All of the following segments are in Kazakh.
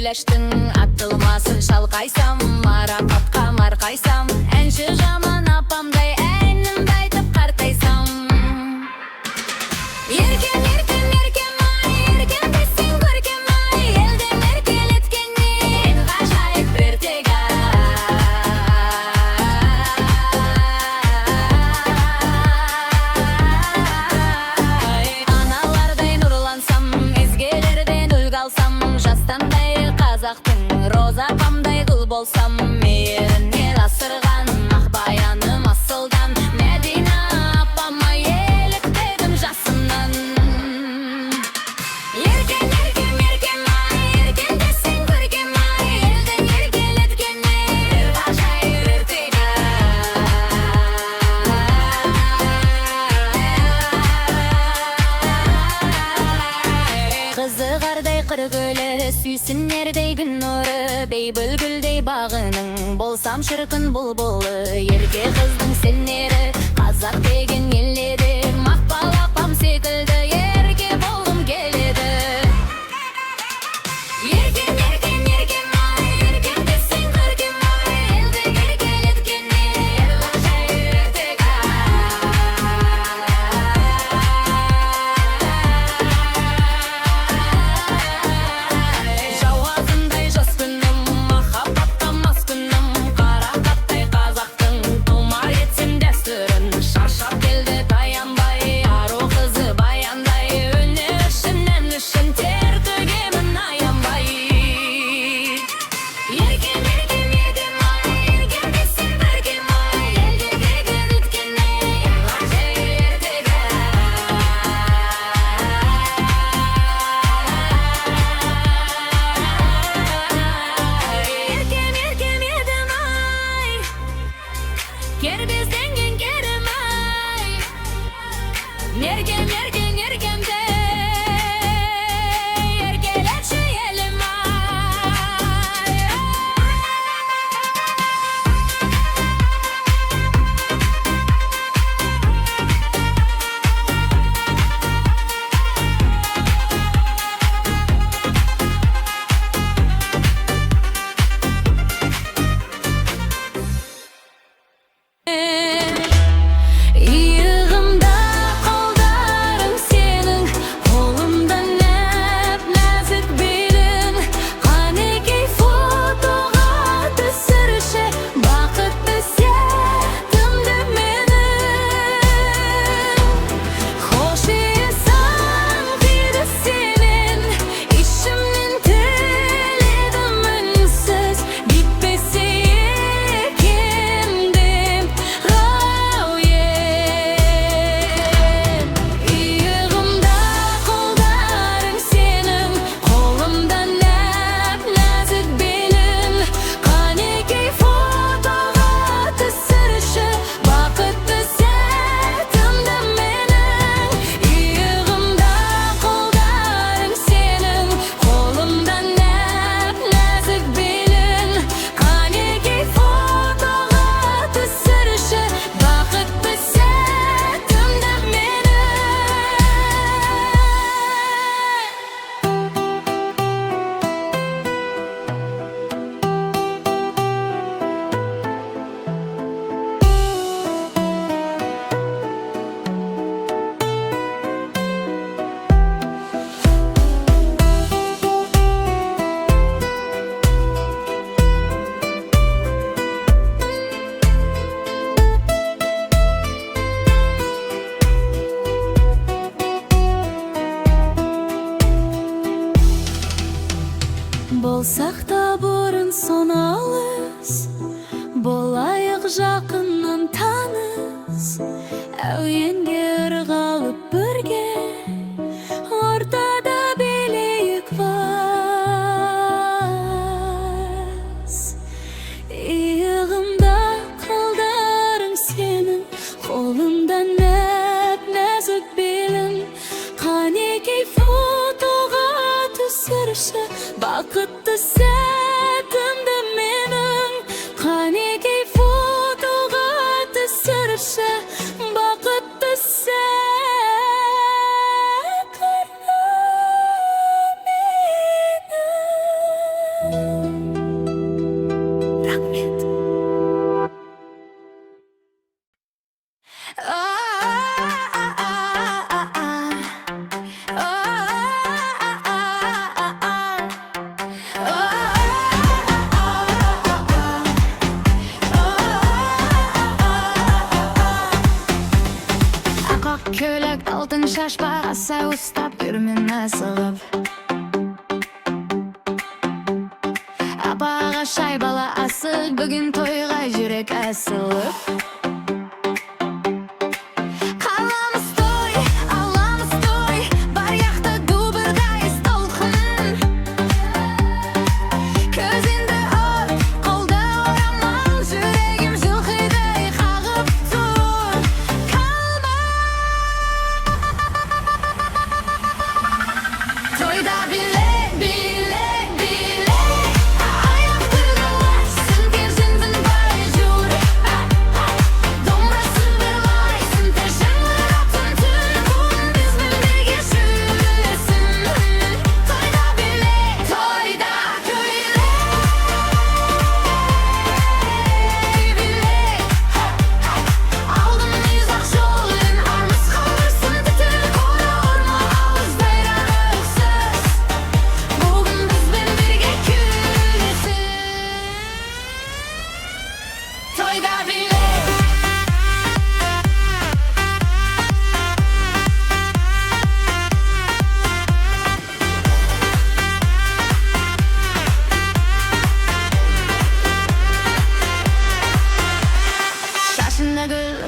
сөйлештің, атылмасын шалқайсам, марапатқа марқайсам, әнші жаман апамдай әнімді айтып қартайсам. Еркен, еркен, еркен ай, еркен десең көркем ай, елдің еркелеткеннен ғажайып ертегі ай. Аналардай нұрлансам, өзгелерден үлгі алсам, жастандай қазақтың роза апамдай құл болсам, мейірінен асырған мақбаяным асылдан, Мәдина апама еліктедім жасымнан. Еркен, еркен, еркен ай, еркен десең көркем ай, елдің еркелеткеннен ғажайып ертегі қызығардай қыр гүлі, сүйсінердей күн нұры, бейбүлгүлдей бағының болсам шіркін бұлбұлы. Ерке қыздың сенері, қазақ деген ел еді, мақпал апам секілді ерке болғым келеді. Еркен, еркен, еркен ай, еркен десең көркем ай, елдің еркелеткеннен ғажайып ертегі жауазындай жас күнім, махаббатқа мас күнім, қарақаттай қазақтың тұмар етсем дәстүрін, шаршап келді таянбай, ару қызы баяндай, өнер үшін ән үшін тер төгемін аянбай. Еркен, еркен, еркен ай, еркен десең көркем ай, елдің еркелеткеннен ғажайып ертегі Еркем, еркем едім ай, кербезденген керім ай, меркем, еркен, еркемде еркелетші елім ай. Иығымда қолдарың сенің, Köylek алтын шашпа аса ұстап үрмен асығып Апаға шай бала асық бүгін тойға жүрек асылып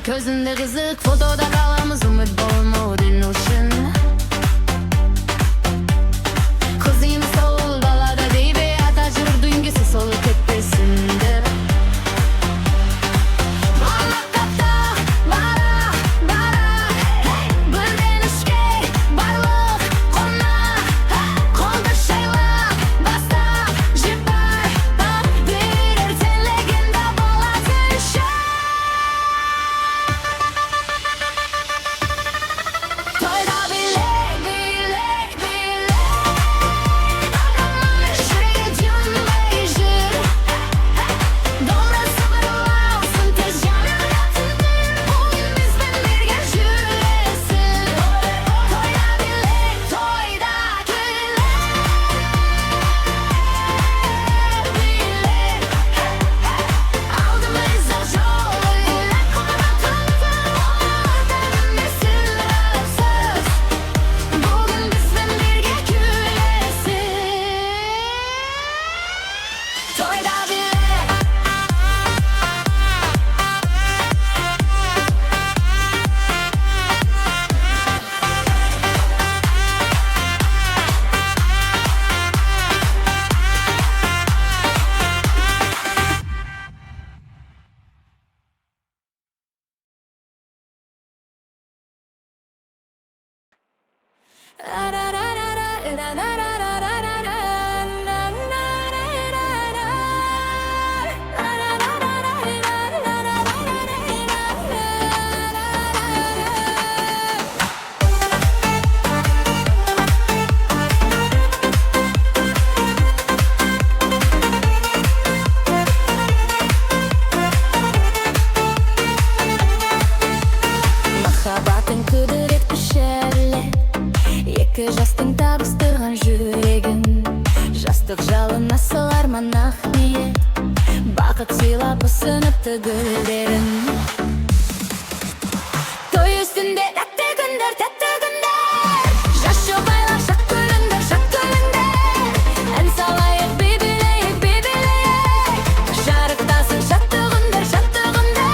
Gözünde kızık fotoda kalamız umut bolmaudun uşun Kızıyım sol balada deybe ata jür düngüsü solu ketpesindir Bana kapta bara bara Birden üçke barlık kona Kolda şaylak basta jipar Birer sen legenda bolasın şah Махаббатың күдірет пішерлі Екі жастың табыстырған жүрегін Жастық жалын асыл арман ақ ниет Бақыт сыйлап ұсыныпты гүлдерін Той үстінде тәтті күндер, тәтті күндер Жас жұбайлар шақ күліңдер, шақ күліңдер Ән салайық, бейбілейік, бейбілейік Жарықтасын шатты күндер, шатты күндер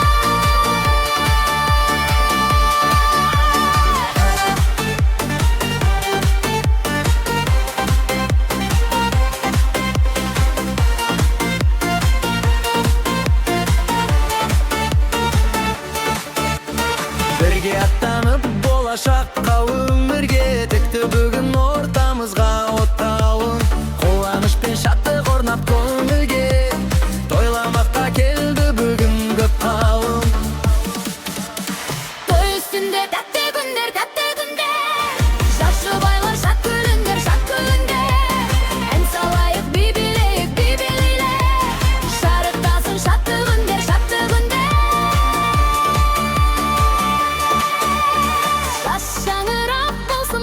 Бірге аттанып болашаққа өмірге тікті бүгін ортамызға оттауын Қуаныш пен шаттық орнап көңілге Тойламаққа келді бүгін көп қауым Той үстінде тәтті күндер, тәтті күндер Жас жұбайлар шат күліңдер, шат күліңдер Ән салайық, бейбілейік, бейбілейлік Шарықтасын шатты күндер, шатты күндер Жас шаңырақ болсын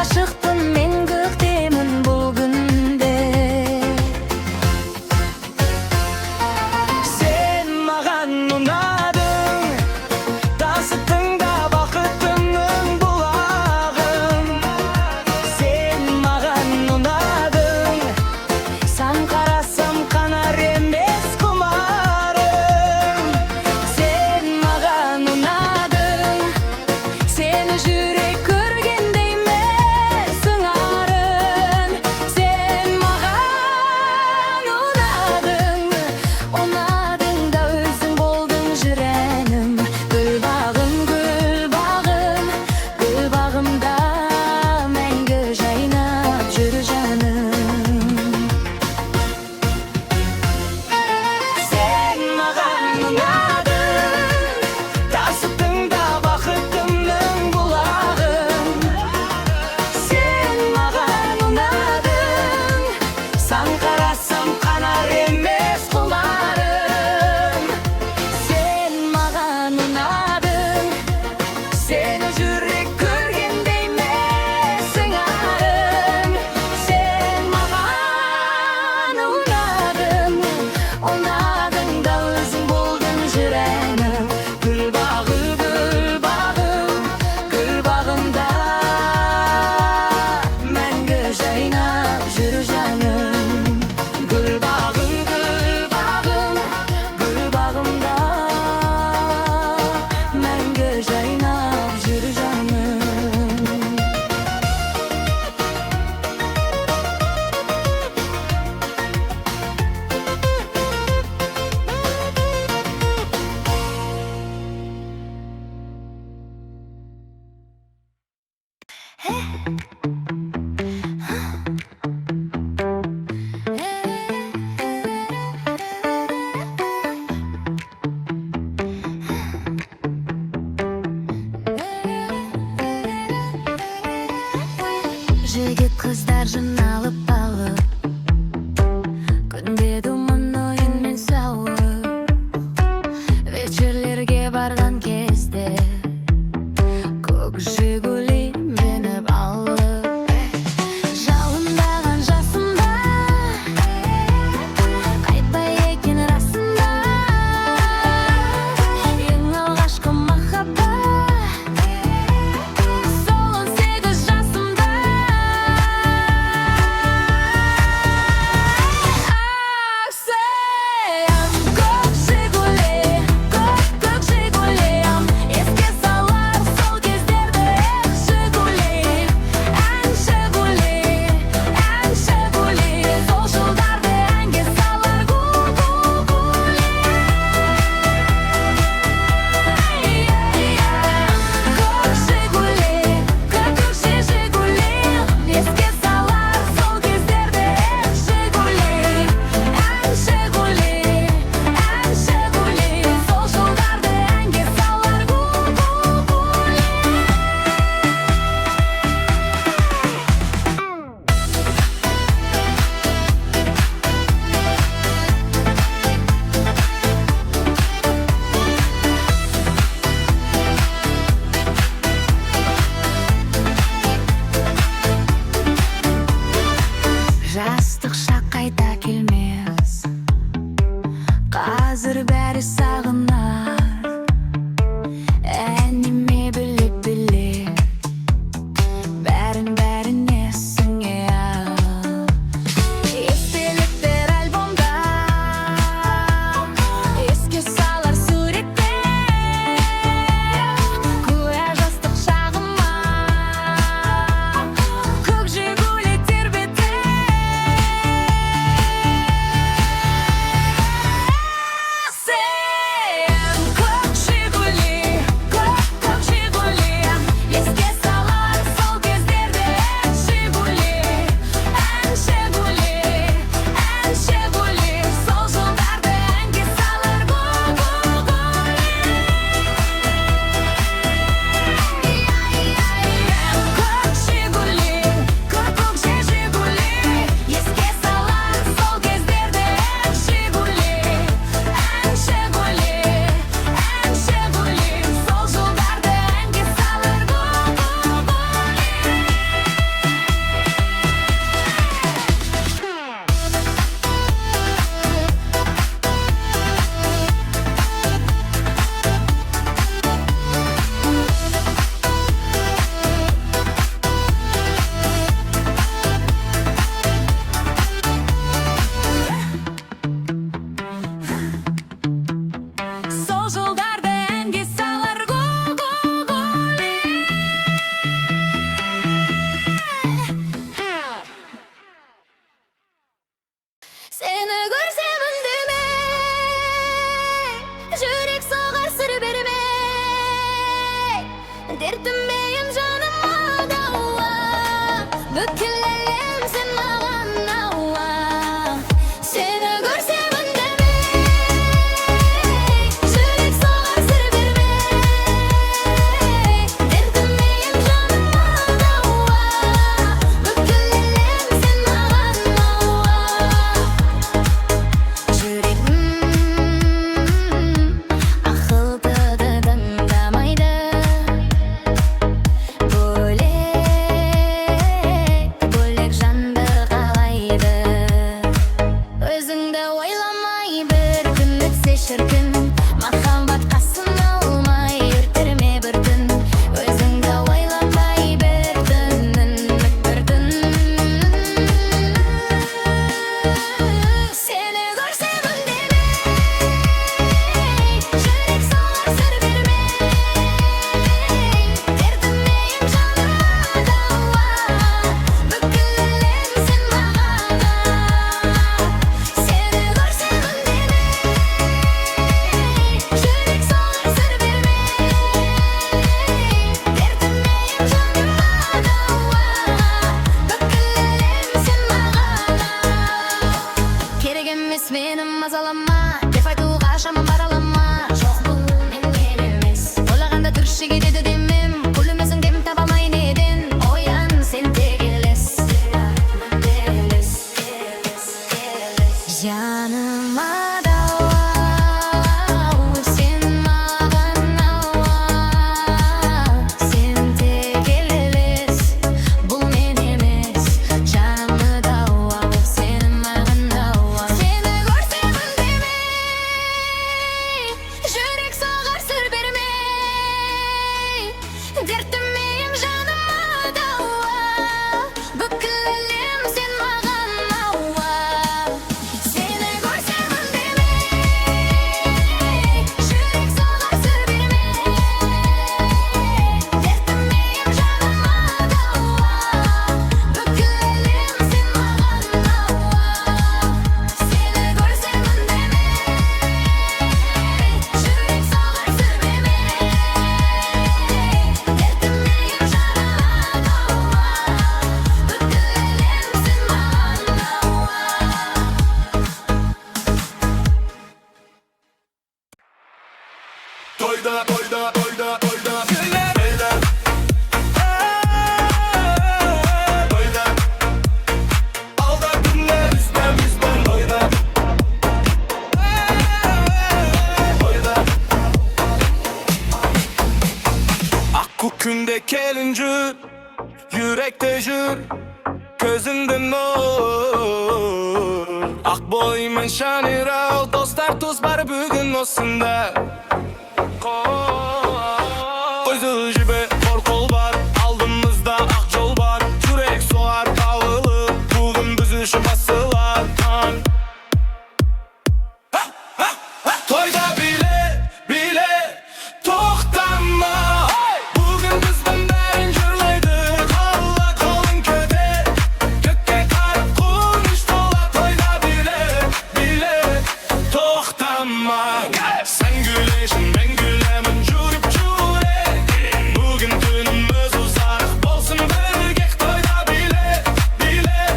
Ашықтым мен көктемін бұл күнде. Сен маған ұнадың, тасыттың да бақытымның бұлағын. Сен маған ұнадың, сан қарасам қанар емес құмарым. Сен маған ұнадың, сені жүрек көргендей емес сыңарың. Сен маған ұнадың, ұнадың да өзің болдың жүрегім. Гүл бағым, гүл бағым, гүл бағымда мәңгі жайнап жүр жаным. Сен маған ұнадың, тасыттың да бақытымның бұлағын. Сен маған ұнадың, сан қарасам қанар емес құларым. Сен маған ұнадың, сені жүрек көргендей емес сыңарың. Сен маған ұнадың, ұнадың да өзің болдың жүрегім. Гүл бағы, гүл бағым, гүл бағымда мәңгі жайнап жүр жаным. Гүл бағым, гүл бағым, гүл бағымда мәңгі жайнап жүр жаным. Жігіт қыздар жиналып алып, күнде думан ойынмен сауып, вечерлерге барған кезде көк жигули мініп алып. Жалындаған жасымда қайтпай екен расында, ең алғашқы махаббат сол 18 жасымда. Аксаям, көк жигули, көк жигулиям, еске салар сол кездерді. Жигули, жигули, жигули, сол жылдарды әнге салар. Гу-гу-гули. Көк жигули, жигули, еске салар сол кездерді. Жигули, жигули, сол жылдарды әнге салар. Гу-гу-гули. Жастық шақ қайта келмес, қазір бәрі сағынар. Әніме біліп бәріне сіңе ал. Естеліктер альбомда еске салар суреттер, куә жастық шағыма көк жигули тербетер. Бүкіл әлем сен маған ауа. Сені көрсем үндемей, жүрек соғар сыр бермей. Дертіммен жаныма дауа. Бүкіл әлем сен маған ауа. Жүрегім ақылды тыңдамайды. Бөлек жанды қалайды. Өзіңді ойламай бір күн өтсе шіркін, махаббат қасын алмай өртірме бір түн. Өзіңді ойламай бір түн, бір түн. Сені көрсем үндемей, жүрек соғар сыр бермей. Дертіммен жаныма дауа. Бүкіл әлем сен маған ауа. Сені көрсем үндемей, жүрек соғар сыр бермей. Дертіммен жаныма дауа. Бүкіл әлем сен маған ауа. Керек емес мені мазалама деп айтуға шамам бар алама. Жоқ бұл менен емес, ойлағанда түрші кетеді демім. Күлімізің дем таба алмай неден, оян сен тек елес. Жаныма дауа, сен маған ауа. Сен тек елес, бұл мен емес. Жаныма дауа, сен маған ауа. Сені көрсем үндемей, жүрек соғар сыр бермей. Дертіммен жаныма дауа. Бүкіл әлем сен маған ауа. Сені көрсем үндемей, жүрек соғар сыр бермей. Дертіммен жаныма дауа. Бүкіл әлем сен маған ауа. Сені көрсем үндемей, жүрек соғар сыр бермей. Дертіммен жаныма дауа. Бүкіл әлем сен маған ауа. Toyda güller beyler. Toyda alda günler bizden toyda. Toyda Akku künde kelinci, yürekte jür, gözünde nur. Ak boy men şanira, dostlar tuz var bugün osunda. Koydu jibe kol kol var, aldığımızda ak yol var. Yürek soğar kavılı, bugün büzüşü basılar. Toyda bile bile toxtanma. Bugün bizden derin jırlaydı, kalla kolun köte. Gökte karıp kunuş dola. Toyda bile bile toxtanma. Sen güleşin ben gülemin, jürüp jürek. Bugün günümüz uzak, bolsun birgek. Toyda bile bile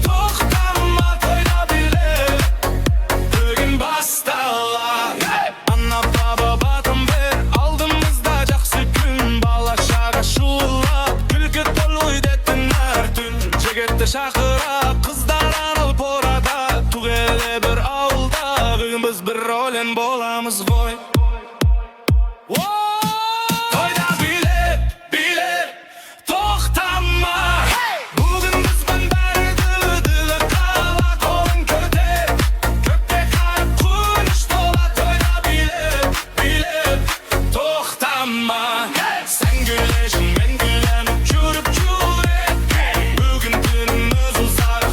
toxtanma. Toyda bile bugün bastala. Anna baba batın ver, aldığımızda жақсы күн. Бала шаға шулап, күлкі толуй деттін әр түн. Жігітті шақырап, қыздар анылып орада. Туғелі бір ауылда, біз бір ролен боламыз ғой. Toyda bile bile toxtanma. Bugün bizden beri dili kala, kolun köte. Gökte karıp kunuş dola. Toyda bile bile toxtanma. Sen güleşin ben gülemin, jürüp jürek. Bugün günümüz uzak,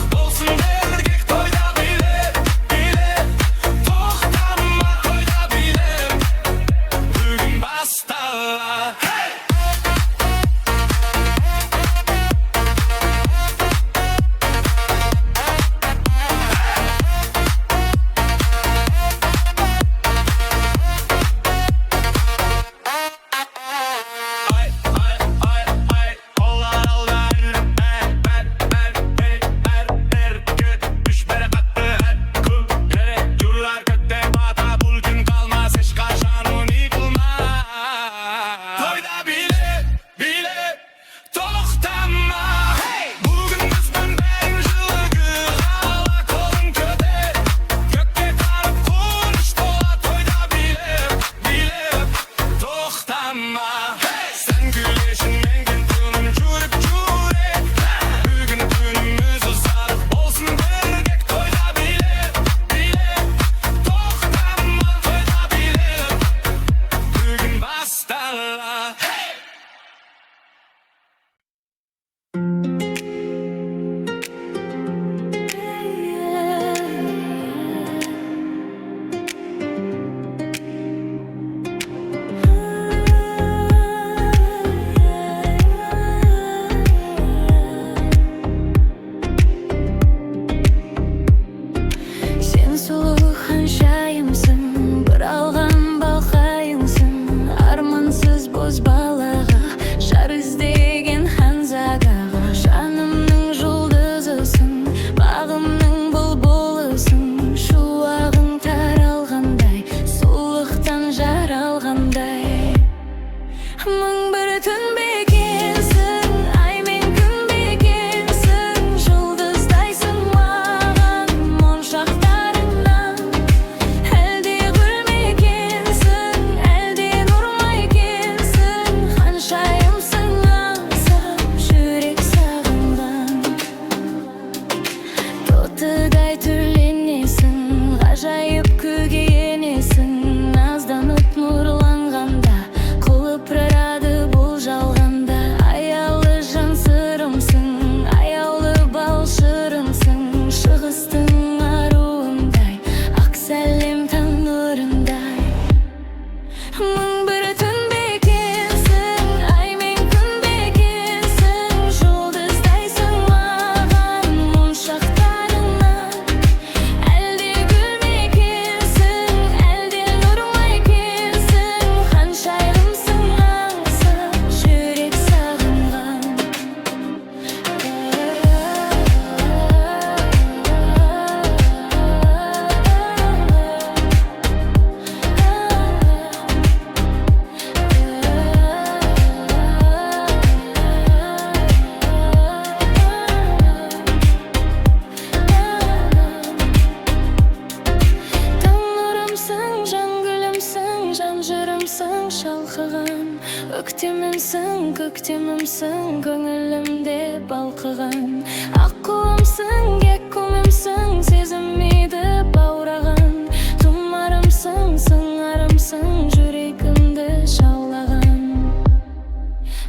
көктемімсің, көңілімде балқыған. Аққуымсың, кеккумімсің, сезіммейді баураған. Тұмарымсың, сыңарымсың, жүрегімді жаулаған.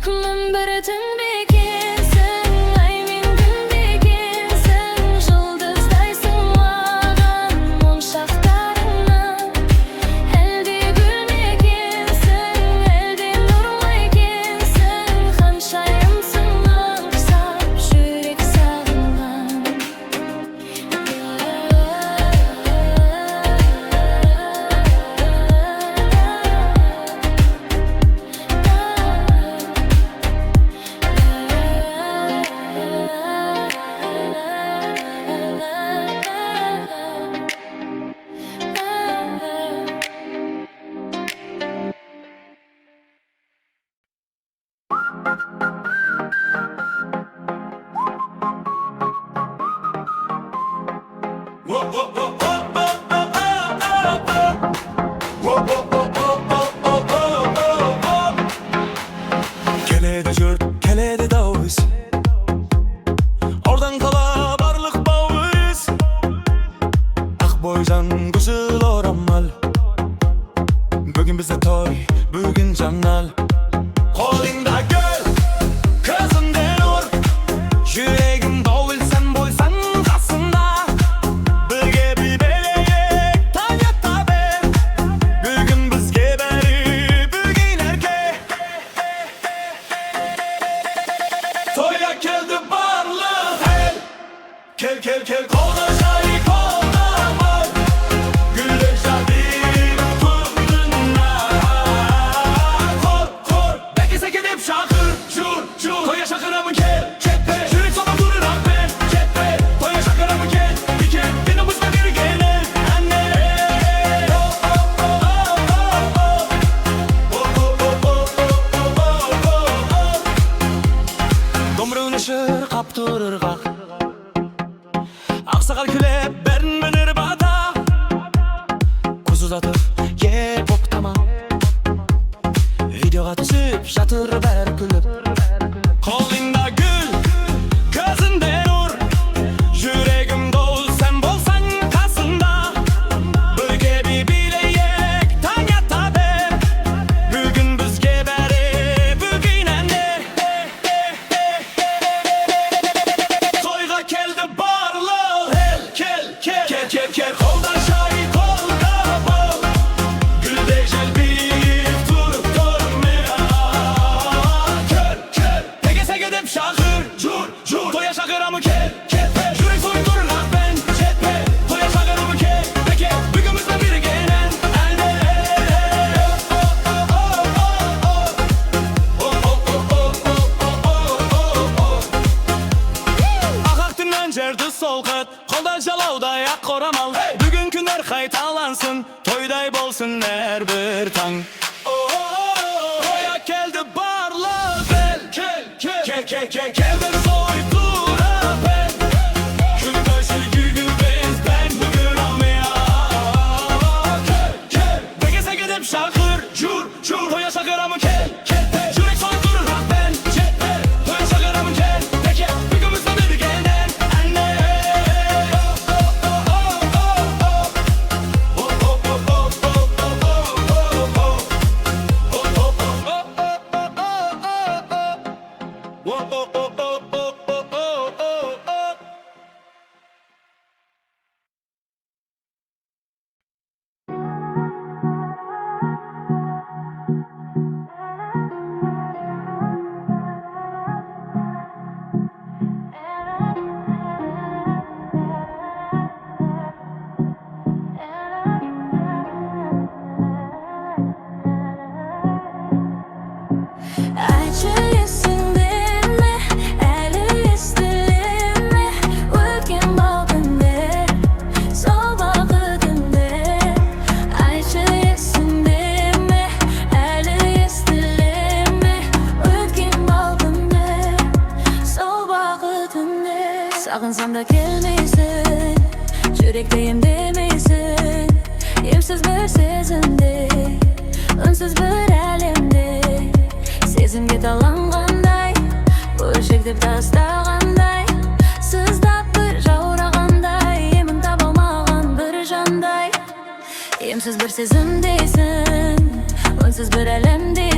Мен бір түн бекенсің, ай мен күн бекенсің, жұлдыздайсың маған моншақтарыңнан. Әлде гүл мекенсің, әлде нұр ма екенсің, ханшайымсың аңсап жүрек сағынған. Kelede jürt, kelede davuz. Oradan kala barlık bağız. Akboycan güzel oramal. Bugün bize toy, bugün canal. Kolunda gül, kızında nur. Yüreğim dolu sen boysan kasında. Birge bir beleyek, tanyata be. Bugün bizge beri, bugün erkek. Toya geldi barlı el. Kel kolda şahi kolda var. Gülle şadim fırtına. Kor bekese gidip şakır çur. Toya şakıra mı kel kepe. Şürek sonra durur ah ben kepe. Toya şakıra mı kel diken. Dinamızda bir gelen anne. Domruğun ışır kaptırır kak. Aksakal külep ben minir bada. Kuz uzatıp ye pop tamam. Videoga түсіп жатыр бәрі күліп. Қолыңда гүл, көзінде нұр. Жүрегім дол, сен болсаң қасымда. Бірге bir билейік, таң ата бер. Бүгін бізге бәрі, бүгін әнде. Тойға келді барлық ел. Kel, қолда шай, қолда бал. Gülde jelbip durup durmaya. Kel, pekese gidip şakır cur. Toya şakıra mı kel Yürek soydurur ah ben çetpe. Toya şakıra mı kel peki. Bugün bizden biri gelen elde. Akaktından cerdi solqat. Kolda jalauda yak koramal. Bugün günler qaytalansın. Toyday bolsun her bir tang. Toya geldi barlı bel. Kel bir soydur ah ben. Gün başı günü ben bugün almaya. Kel, bekese gidip şakır cur. Toya şakıra mı kel Yürek soydurur ah ben çetpe. Toya şakıra mı kel peki. Bugün bizden biri gelen anne. Sağınsam da gelmeysin, yürekteyim demeysin. Yemsiz bir sezimde, ünsüz bir elimde. сезімге таланғандай, бөлшектеп тастағандай, сыздап бір жаурағандай, емін таба алмаған бір жандай. Емсіз бір сезім дейсің, үнсіз бір әлем дейсің.